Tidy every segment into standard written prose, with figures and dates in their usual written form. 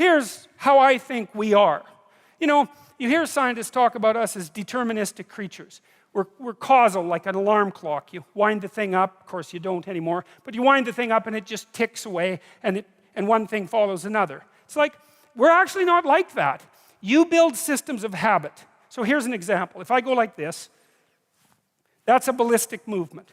here's how I think we are. You know, you hear scientists talk about us as deterministic creatures. We're causal, like an alarm clock. You wind the thing up, of course you don't anymore, but you wind the thing up and it just ticks away, and one thing follows another. It's like, we're actually not like that. You build systems of habit. So here's an example. If I go like this, that's a ballistic movement.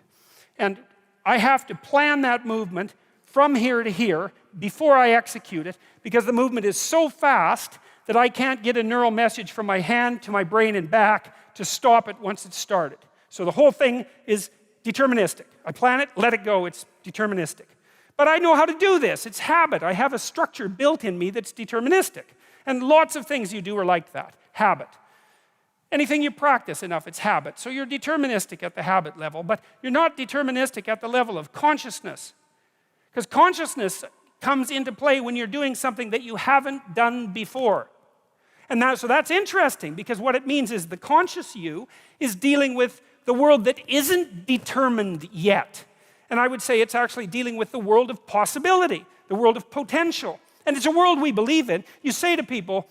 And I have to plan that movement from here to here before I execute it, because the movement is so fast that I can't get a neural message from my hand to my brain and back to stop it once it's started. So the whole thing is deterministic. I plan it, let it go, it's deterministic. But I know how to do this. It's habit. I have a structure built in me that's deterministic. And lots of things you do are like that, habit. Anything you practice enough, it's habit. So you're deterministic at the habit level, but you're not deterministic at the level of consciousness. Because consciousness comes into play when you're doing something that you haven't done before. And so that's interesting, because what it means is the conscious you is dealing with the world that isn't determined yet. And I would say it's actually dealing with the world of possibility, the world of potential. And it's a world we believe in. You say to people,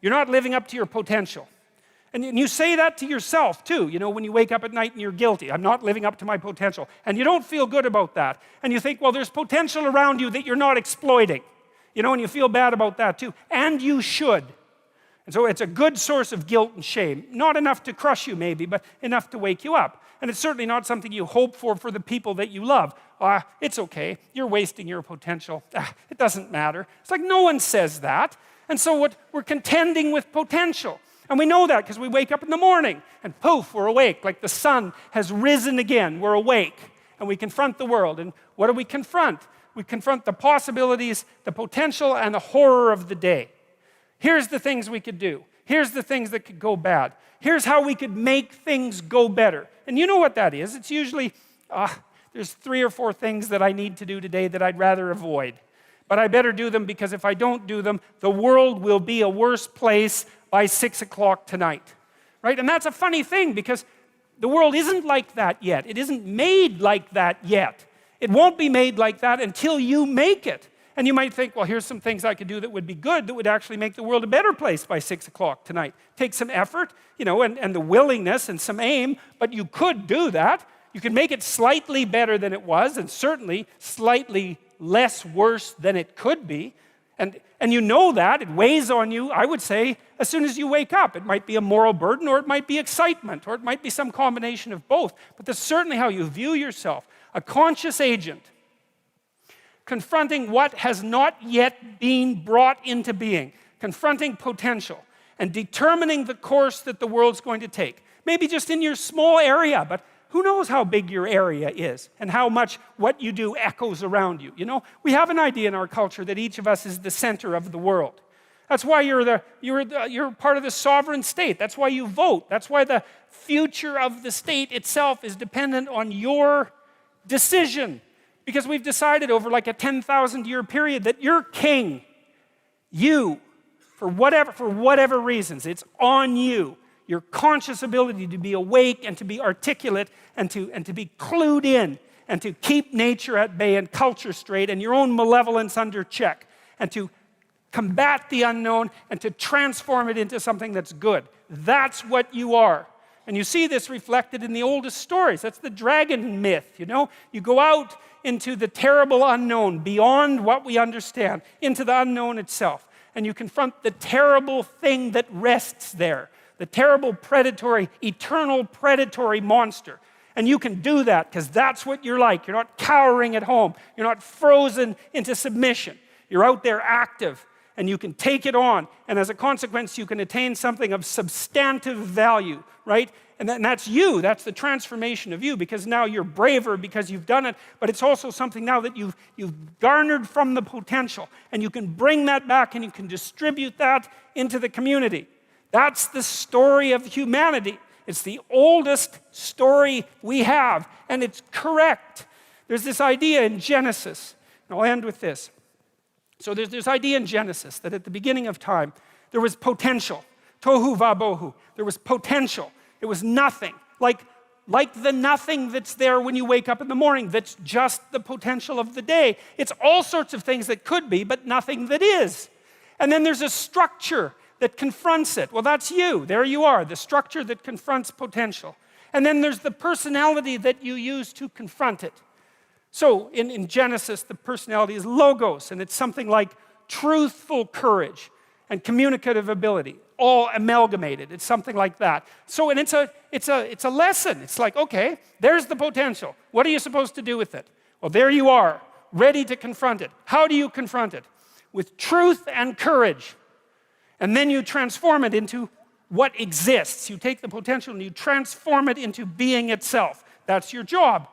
you're not living up to your potential. And you say that to yourself too, you know, when you wake up at night and you're guilty. I'm not living up to my potential. And you don't feel good about that. And you think, well, there's potential around you that you're not exploiting. You know, and you feel bad about that too. And you should. And so it's a good source of guilt and shame. Not enough to crush you maybe, but enough to wake you up. And it's certainly not something you hope for the people that you love. It's okay, you're wasting your potential. It doesn't matter. It's like no one says that. And so we're contending with potential. And we know that because we wake up in the morning and poof, we're awake. Like the sun has risen again, we're awake. And we confront the world. And what do we confront? We confront the possibilities, the potential, and the horror of the day. Here's the things we could do. Here's the things that could go bad. Here's how we could make things go better. And you know what that is. It's usually, there's 3 or 4 things that I need to do today that I'd rather avoid. But I better do them, because if I don't do them, the world will be a worse place by 6 o'clock tonight. Right? And that's a funny thing, because the world isn't like that yet. It isn't made like that yet. It won't be made like that until you make it. And you might think, well, here's some things I could do that would be good, that would actually make the world a better place by 6 o'clock tonight. Take some effort, you know, and the willingness and some aim, but you could do that. You could make it slightly better than it was, and certainly slightly less worse than it could be. And you know that, it weighs on you, I would say, as soon as you wake up. It might be a moral burden, or it might be excitement, or it might be some combination of both. But that's certainly how you view yourself. A conscious agent, confronting what has not yet been brought into being, confronting potential, and determining the course that the world's going to take. Maybe just in your small area, but who knows how big your area is and how much what you do echoes around you. You know, we have an idea in our culture that each of us is the center of the world. That's why you're part of the sovereign state. That's why you vote. That's why the future of the state itself is dependent on your decision. Because we've decided over like a 10,000-year period that you're king. You, for whatever reasons, it's on you. Your conscious ability to be awake and to be articulate and to be clued in and to keep nature at bay and culture straight and your own malevolence under check and to combat the unknown and to transform it into something that's good. That's what you are. And you see this reflected in the oldest stories. That's the dragon myth, you know? You go out into the terrible unknown, beyond what we understand, into the unknown itself. And you confront the terrible thing that rests there, the terrible predatory, eternal predatory monster. And you can do that because that's what you're like. You're not cowering at home. You're not frozen into submission. You're out there active, and you can take it on. And as a consequence, you can attain something of substantive value, right? And that's you. That's the transformation of you, because now you're braver because you've done it, but it's also something now that you've garnered from the potential, and you can bring that back and you can distribute that into the community. That's the story of humanity. It's the oldest story we have, and it's correct. There's this idea in Genesis, and I'll end with this. So there's this idea in Genesis that at the beginning of time, there was potential. Tohu vabohu. There was potential. It was nothing. Like the nothing that's there when you wake up in the morning, that's just the potential of the day. It's all sorts of things that could be, but nothing that is. And then there's a structure that confronts it. Well, that's you. There you are, the structure that confronts potential. And then there's the personality that you use to confront it. So in Genesis, the personality is logos, and it's something like truthful courage and communicative ability, all amalgamated. It's something like that. So, and it's a lesson. It's like, okay, there's the potential. What are you supposed to do with it? Well, there you are, ready to confront it. How do you confront it? With truth and courage. And then you transform it into what exists. You take the potential and you transform it into being itself. That's your job.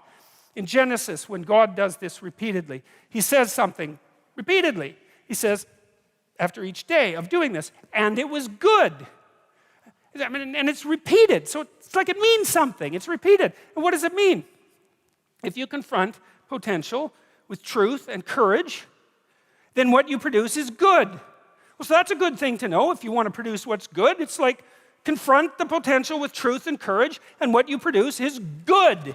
In Genesis, when God does this repeatedly, he says something repeatedly. He says, after each day of doing this, and it was good. I mean, and it's repeated, so it's like it means something. It's repeated. And what does it mean? If you confront potential with truth and courage, then what you produce is good. Well, so that's a good thing to know. If you want to produce what's good, it's like confront the potential with truth and courage, and what you produce is good.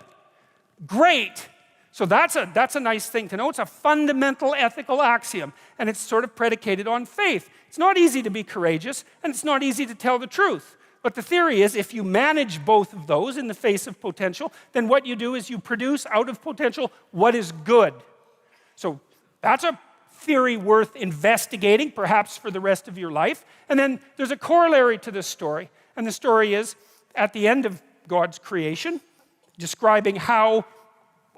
Great. So that's a nice thing to know. It's a fundamental ethical axiom, and it's sort of predicated on faith. It's not easy to be courageous, and it's not easy to tell the truth. But the theory is if you manage both of those in the face of potential, then what you do is you produce out of potential what is good. So that's a theory worth investigating, perhaps for the rest of your life. And then there's a corollary to this story, and the story is at the end of God's creation, describing how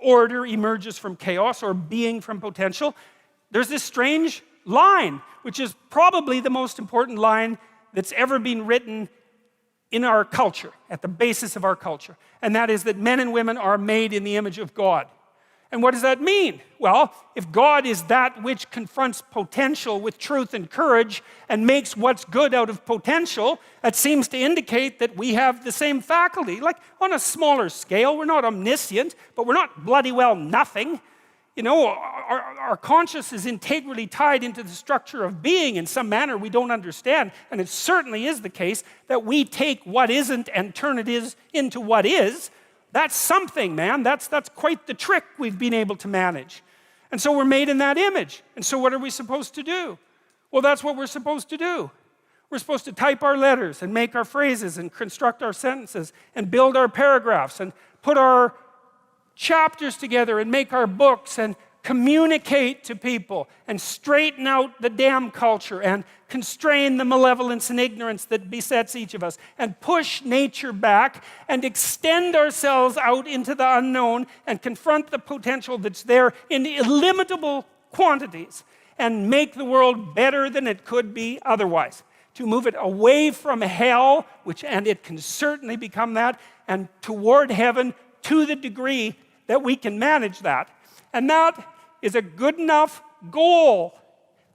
order emerges from chaos or being from potential. There's this strange line, which is probably the most important line that's ever been written in our culture, at the basis of our culture. And that is that men and women are made in the image of God. And what does that mean? Well, if God is that which confronts potential with truth and courage and makes what's good out of potential, that seems to indicate that we have the same faculty. Like on a smaller scale, we're not omniscient, but we're not bloody well nothing. You know, our conscience is integrally tied into the structure of being in some manner we don't understand. And it certainly is the case that we take what isn't and turn it into what is. That's something, man. That's quite the trick we've been able to manage. And so we're made in that image. And so what are we supposed to do? Well, that's what we're supposed to do. We're supposed to type our letters and make our phrases and construct our sentences and build our paragraphs and put our chapters together and make our books and communicate to people and straighten out the damn culture and constrain the malevolence and ignorance that besets each of us and push nature back and extend ourselves out into the unknown and confront the potential that's there in illimitable quantities and make the world better than it could be otherwise. To move it away from hell, and it can certainly become that, and toward heaven to the degree that we can manage that. And that is a good enough goal.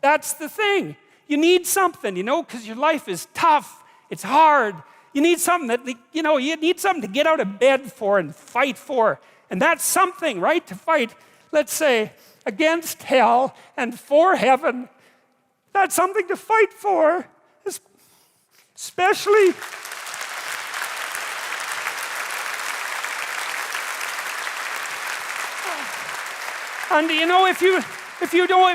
That's the thing. You need something, because your life is tough. It's hard. You need something that, you need something to get out of bed for and fight for. And that's something, right? To fight, let's say, against hell and for heaven. That's something to fight for, especially... And if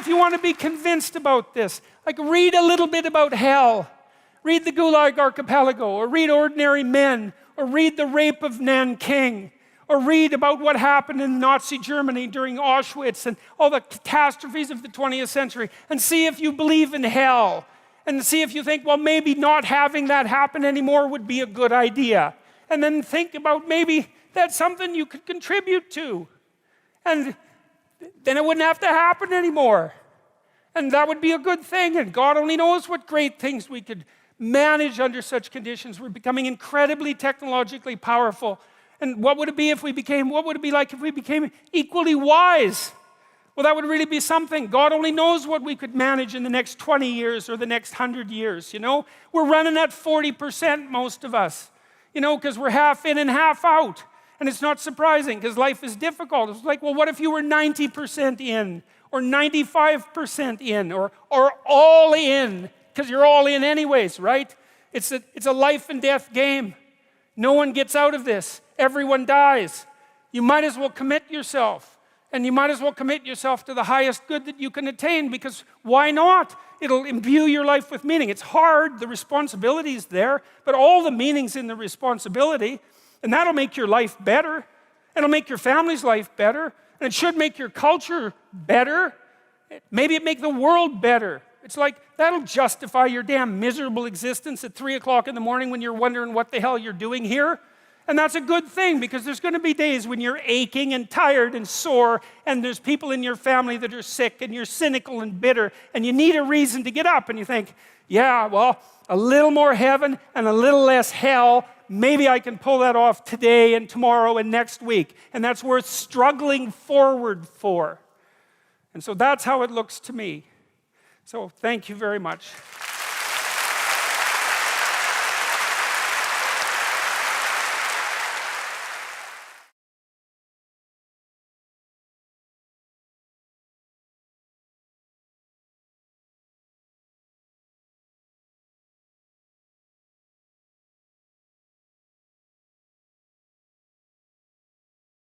you want to be convinced about this, like read a little bit about hell. Read the Gulag Archipelago, or read Ordinary Men, or read The Rape of Nanking, or read about what happened in Nazi Germany during Auschwitz and all the catastrophes of the 20th century, and see if you believe in hell, and see if you think, well, maybe not having that happen anymore would be a good idea. And then think about maybe that's something you could contribute to. And then it wouldn't have to happen anymore. And that would be a good thing. And God only knows what great things we could manage under such conditions. We're becoming incredibly technologically powerful. And what would it be like if we became equally wise? Well, that would really be something. God only knows what we could manage in the next 20 years or the next 100 years, We're running at 40%, most of us, because we're half in and half out. And it's not surprising because life is difficult. It's like, well, what if you were 90% in or 95% in or all in? Because you're all in anyways, right? It's a life and death game. No one gets out of this. Everyone dies. You might as well commit yourself And you might as well commit yourself to the highest good that you can attain, because why not? It'll imbue your life with meaning. It's hard, the responsibility is there, but all the meaning's in the responsibility, and that'll make your life better. It'll make your family's life better, and it should make your culture better. Maybe it make the world better. It's like, that'll justify your damn miserable existence at 3 o'clock in the morning when you're wondering what the hell you're doing here. And that's a good thing, because there's going to be days when you're aching and tired and sore, and there's people in your family that are sick, and you're cynical and bitter, and you need a reason to get up, and you think, yeah, well, a little more heaven and a little less hell, maybe I can pull that off today and tomorrow and next week. And that's worth struggling forward for. And so that's how it looks to me. So thank you very much.